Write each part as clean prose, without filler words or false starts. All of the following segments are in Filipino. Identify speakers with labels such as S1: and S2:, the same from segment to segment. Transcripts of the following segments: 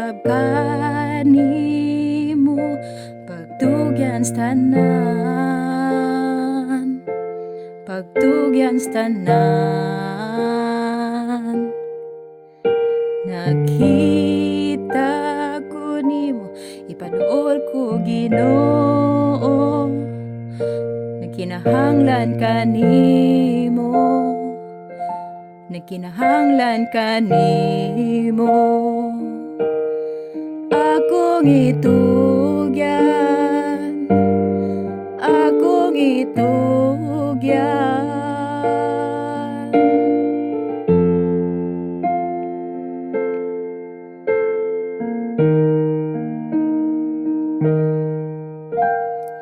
S1: usab kanimo pagtugyan sa tanan, pagtugyan sa tanan. Nakita ko nimo, ipanuol ko Ginoo, nagkinahanglan kanimo, nagkinahanglan kanimo. Akong itugyan, akong itugyan.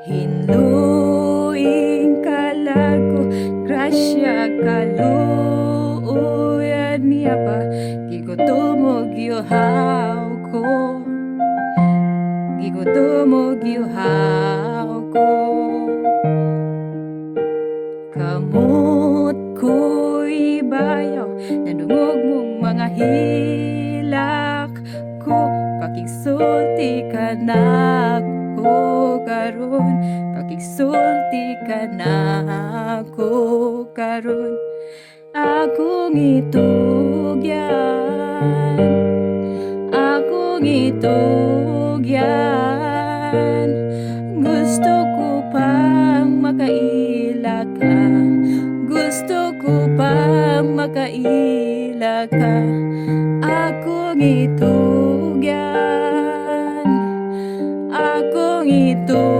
S1: Hinluing kalago, grasya kaluoyan niya pa, gigutomog yuhaw ko, gigutomog yuhaw ko. Kamot ko'y bayaw, nadungog mong mga hilak ko, pakigsulti ka na ko karon, pakigsulti ka na ko karon. Akong itugyan, akong itugyan. Gusto ko pang makaila ka, gusto ko pang makaila ka. Akong itugyan, akong itugyan.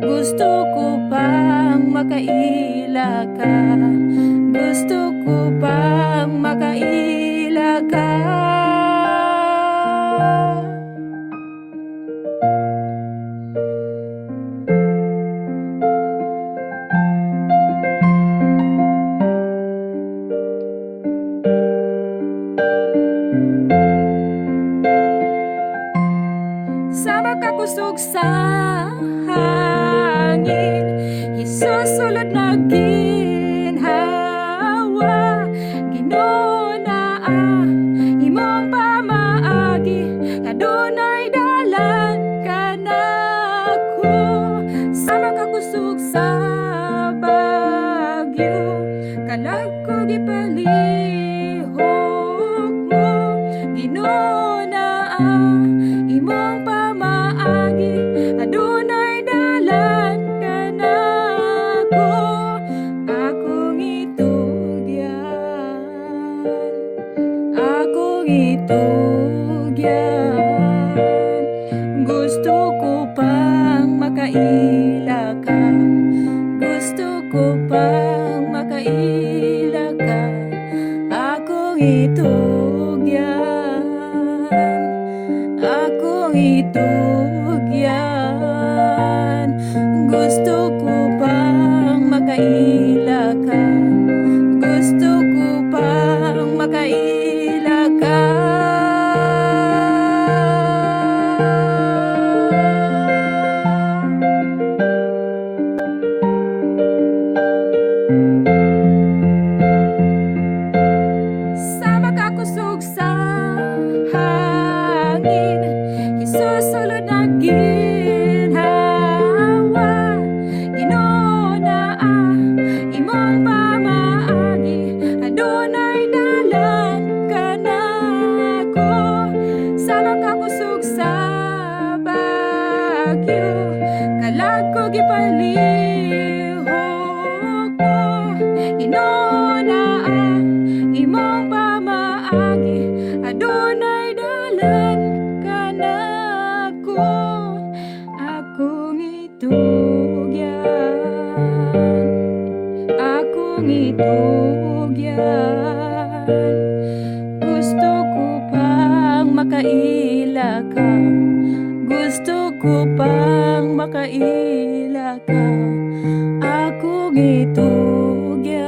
S1: Gusto ko pang makaila ka, gusto ko pang makaila ka. Sama ka kusog sa hangin, isusulod na ginhawa. Ginoo na imong pamaagi, adunay dalan ka nako. Sama ka kusog sa bagyo, kalag ko gipalihok mo. Ginoo na imong pamaagi, adunay dalan ka nako. Akong itugyan, akong itugyan. Gusto ko pang makaila ka, gusto ko pang makaila ka. Akong itugyan, akong itugyan. Gusto ko pang makaila ka, gusto ko pang makaila ka. Sama ka kusog sa hangin, isusulod na ginhawa. Ginoo na imong pamaagi, adunay dalan ka nako. Sama ka kusog sa bagyo, kalag ko gipalihok mo. Ginoo na imong pamaagi, adunay dalan ka nako. Akong itugyan, akong itugyan. Gusto ko pang makaila ka, gusto ko pang makaila ka. Akong itugyan,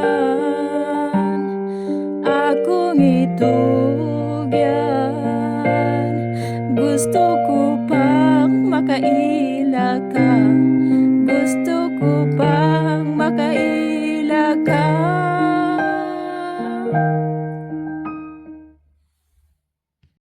S1: akong itugyan. Gusto ko pang makaila ka, gusto ko pang makaila ka.